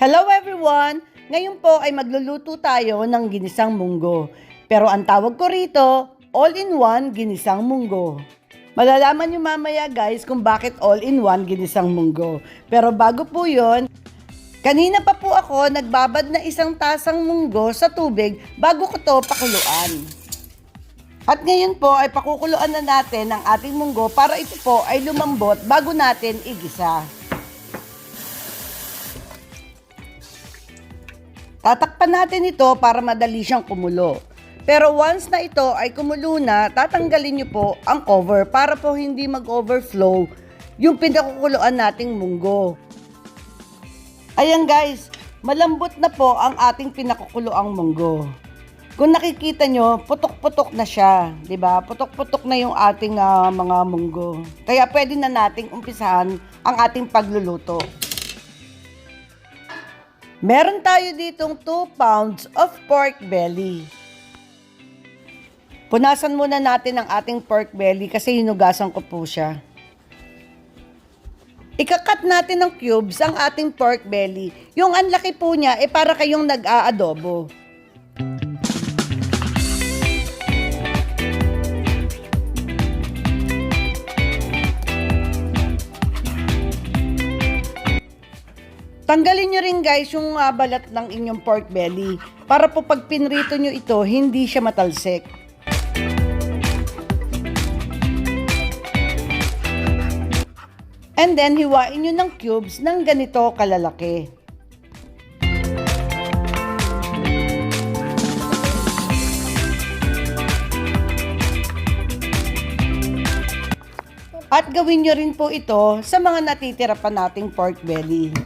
Hello everyone! Ngayon po ay magluluto tayo ng ginisang munggo. Pero ang tawag ko rito, all-in-one ginisang munggo. Malalaman nyo mamaya guys kung bakit all-in-one ginisang munggo. Pero bago po yon, kanina pa po ako nagbabad na isang tasang munggo sa tubig bago ko to pakuluan. At ngayon po ay pakukuluan na natin ang ating munggo para ito po ay lumambot bago natin igisa. Tatakpan natin ito para madali siyang kumulo. Pero once na ito ay kumulo na, tatanggalin nyo po ang cover para po hindi mag-overflow yung pinakukuluan nating munggo. Ayan guys, malambot na po ang ating pinakukuluang munggo. Kung nakikita nyo, putok-putok na siya, 'di ba? Putok-putok na yung ating mga munggo. Kaya pwede na nating umpisahan ang ating pagluluto. Meron tayo ditong 2 pounds of pork belly. Punasan muna natin ang ating pork belly kasi hinugasan ko po siya. Ikakat natin ng cubes ang ating pork belly. Yung anlaki po niya para kayong nag-aadobo. Tanggalin nyo rin guys yung balat ng inyong pork belly para po pag pinrito nyo ito, hindi siya matalsik. And then, hiwain nyo ng cubes ng ganito kalalaki. At gawin nyo rin po ito sa mga natitira pa nating pork belly.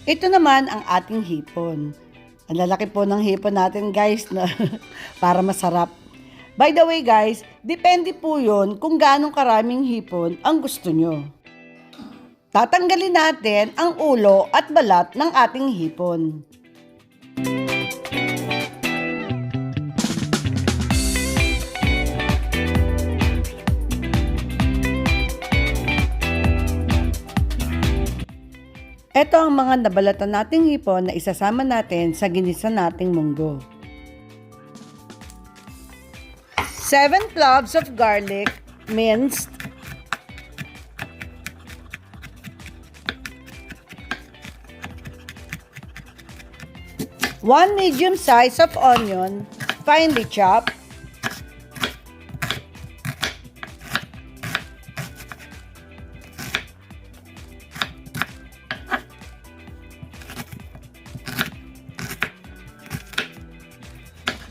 Ito naman ang ating hipon. Ang lalaki po ng hipon natin guys na para masarap. By the way guys, depende po yun kung ganong karaming hipon ang gusto nyo. Tatanggalin natin ang ulo at balat ng ating hipon. Ito ang mga nabalatan nating hipon na isasama natin sa ginisa nating munggo. 7 cloves of garlic, minced. 1 medium size of onion, finely chopped.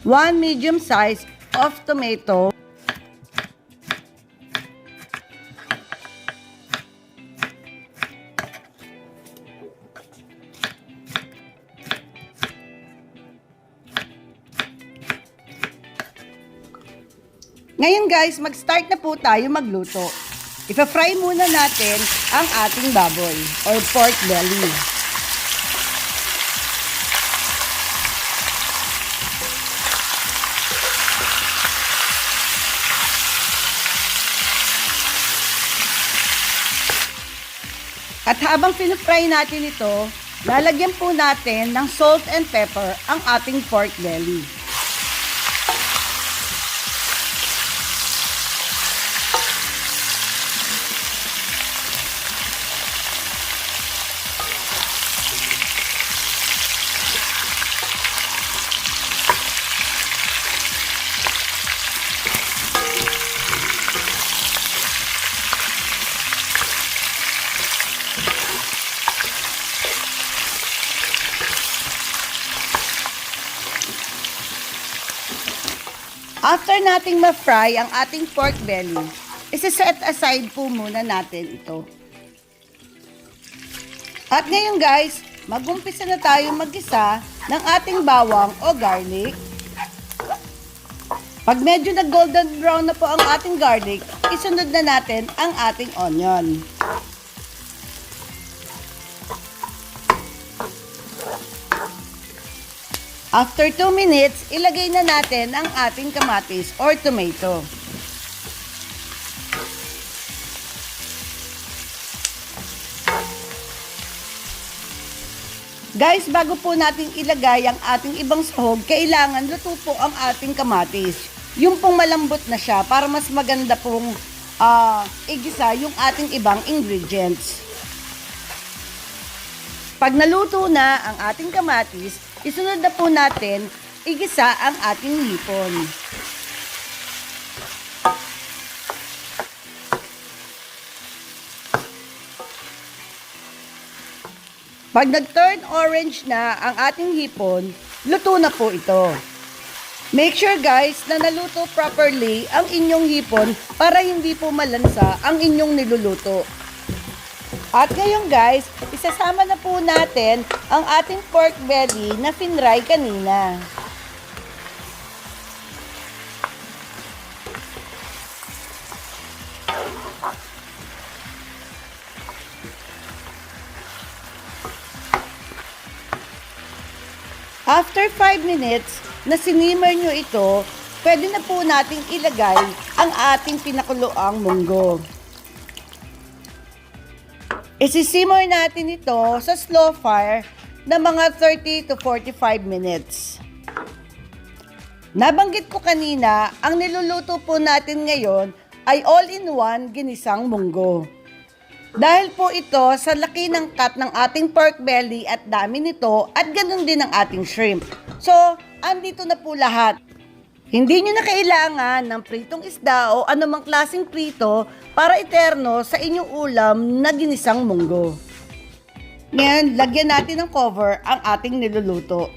1 medium size of tomato. Ngayon guys, mag-start na po tayo magluto. Ipa-fry muna natin ang ating baboy or pork belly. At habang pinufry natin ito, lalagyan po natin ng salt and pepper ang ating pork belly. After nating ma-fry ang ating pork belly, isa-set aside po muna natin ito. At ngayon guys, mag-umpisa na tayo mag-isa ng ating bawang o garlic. Pag medyo nag-golden brown na po ang ating garlic, isunod na natin ang ating onion. After 2 minutes, ilagay na natin ang ating kamatis or tomato. Guys, bago po natin ilagay ang ating ibang sahog, kailangan luto po ang ating kamatis. Yung pong malambot na siya para mas maganda pong igisa yung ating ibang ingredients. Pag naluto na ang ating kamatis, isunod na po natin igisa ang ating hipon. Pag nag-turn orange na ang ating hipon, luto na po ito. Make sure guys na naluto properly ang inyong hipon para hindi po malansa ang inyong niluluto. At ngayon guys, isasama na po natin ang ating pork belly na finry kanina. After 5 minutes na sinimmer nyo ito, pwede na po nating ilagay ang ating pinakuloang munggo. Isisimmer natin ito sa slow fire na mga 30 to 45 minutes. Nabanggit ko kanina, ang niluluto po natin ngayon ay all-in-one ginisang munggo. Dahil po ito sa laki ng cut ng ating pork belly at dami nito at ganun din ang ating shrimp. So, andito na po lahat. Hindi nyo na kailangan ng pritong isda o anumang klaseng prito para iterno sa inyong ulam na ginisang munggo. Ngayon, lagyan natin ng cover ang ating niluluto.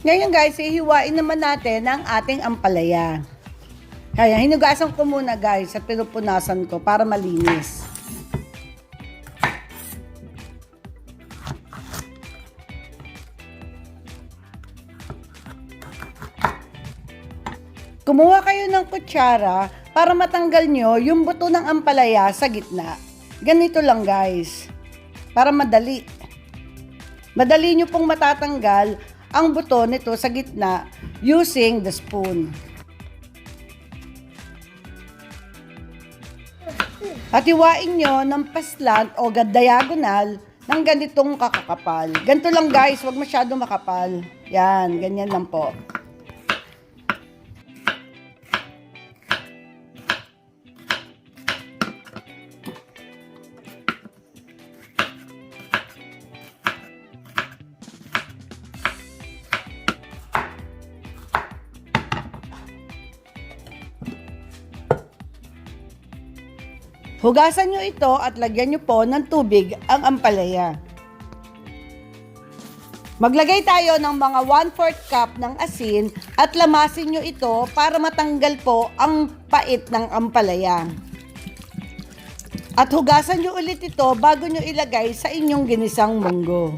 Ngayon guys, hihiwain naman natin ang ating ampalaya. Kaya hinugasan ko muna guys at pinupunasan ko para malinis. Kumuha kayo ng kutsara para matanggal nyo yung buto ng ampalaya sa gitna. Ganito lang guys. Para madali. Madali nyo pong matatanggal ang buto nito sa gitna using the spoon. At iwain nyo ng paslant o diagonal ng ganitong kakakapal. Ganito lang guys, huwag masyado makapal. Yan, ganyan lang po. Hugasan nyo ito at lagyan nyo po ng tubig ang ampalaya. Maglagay tayo ng mga 1/4 cup ng asin at lamasin nyo ito para matanggal po ang pait ng ampalaya. At hugasan nyo ulit ito bago nyo ilagay sa inyong ginisang munggo.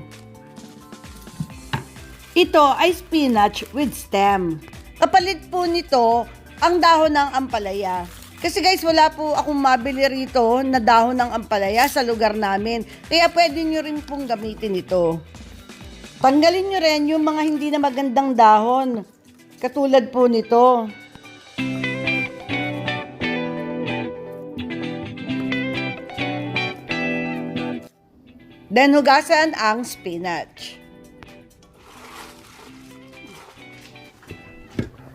Ito ay spinach with stem. Kapalit po nito ang dahon ng ampalaya. Kasi guys, wala po akong mabili rito na dahon ng ampalaya sa lugar namin. Kaya pwede nyo rin pong gamitin ito. Tanggalin nyo rin yung mga hindi na magandang dahon. Katulad po nito. Then hugasan ang spinach.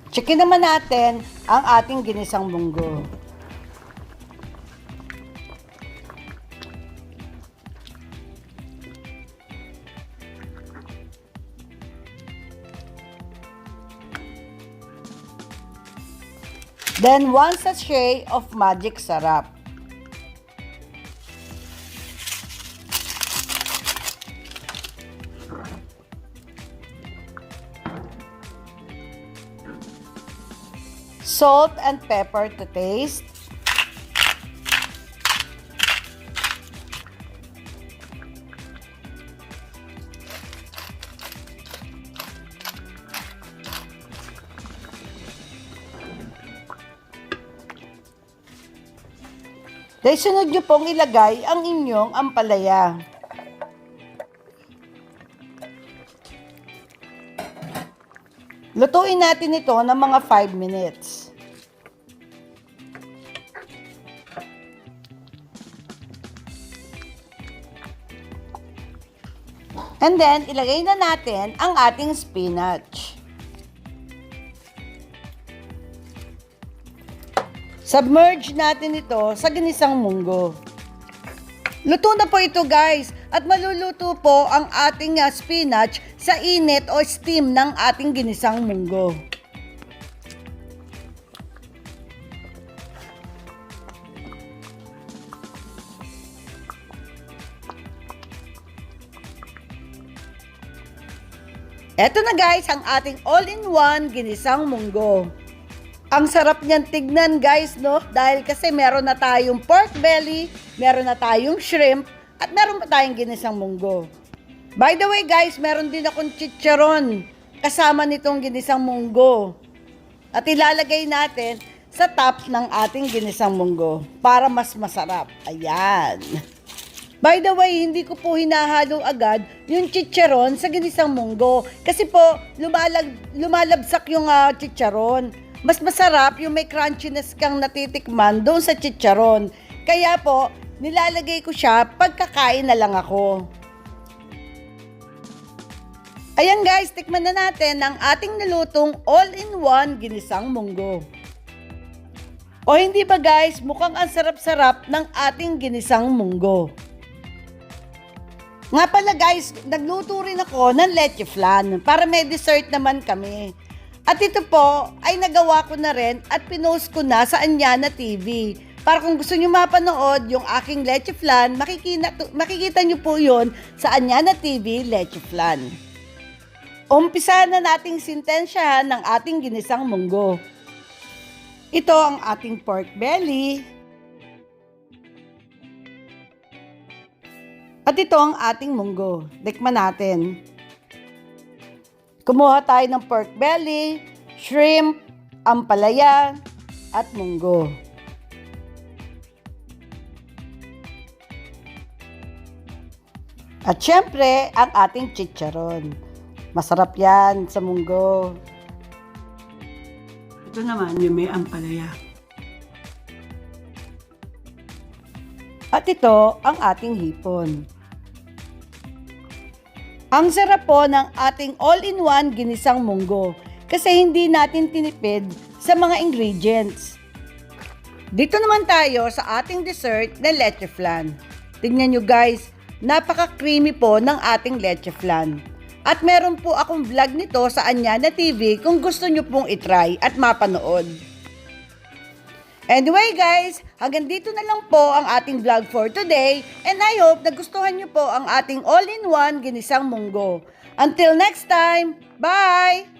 Checkin naman natin ang ating ginisang munggo. Then 1 sachet of magic sarap. Salt and pepper to taste. Dahil sunod nyo pong ilagay ang inyong ampalaya. Lutuin natin ito ng mga 5 minutes. And then, ilagay na natin ang ating spinach. Submerge natin ito sa ginisang munggo. Luto na po ito guys at maluluto po ang ating spinach sa init o steam ng ating ginisang munggo. Eto na guys ang ating all-in-one ginisang munggo. Ang sarap niyan tignan guys, no? Dahil kasi meron na tayong pork belly, meron na tayong shrimp, at meron pa tayong ginisang munggo. By the way guys, meron din akong chicharon kasama nitong ginisang munggo. At ilalagay natin sa top ng ating ginisang munggo para mas masarap. Ayan. By the way, hindi ko po hinahalo agad yung chicharon sa ginisang munggo. Kasi po, lumalabsak yung chicharon. Mas masarap yung may crunchiness kang natitikman doon sa chicharon. Kaya po, nilalagay ko siya pagkakain na lang ako. Ayan guys, tikman na natin ang ating nilutong all-in-one ginisang munggo. O hindi ba guys, mukhang ang sarap-sarap ng ating ginisang munggo. Nga pala guys, nagluto rin ako ng leche flan para may dessert naman kami. At ito po ay nagawa ko na rin at pinost ko na sa Anyana TV. Para kung gusto nyo mapanood yung aking leche flan, makikita nyo po yun sa Anyana TV leche flan. Umpisahan na nating sintensyahan ng ating ginisang munggo. Ito ang ating pork belly. At ito ang ating munggo. Tikman natin. Kumuha tayo ng pork belly, shrimp, ampalaya, at munggo. At syempre, ang ating chicharon. Masarap yan sa munggo. Ito naman yung may ampalaya. At ito ang ating hipon. Ang sarap po ng ating all-in-one ginisang munggo kasi hindi natin tinipid sa mga ingredients. Dito naman tayo sa ating dessert na leche flan. Tingnan nyo guys, napaka-creamy po ng ating leche flan. At meron po akong vlog nito sa Anyana TV kung gusto nyo pong itry at mapanood. Anyway guys, hanggang dito na lang po ang ating vlog for today and I hope nagustuhan nyo po ang ating all-in-one ginisang munggo. Until next time, bye!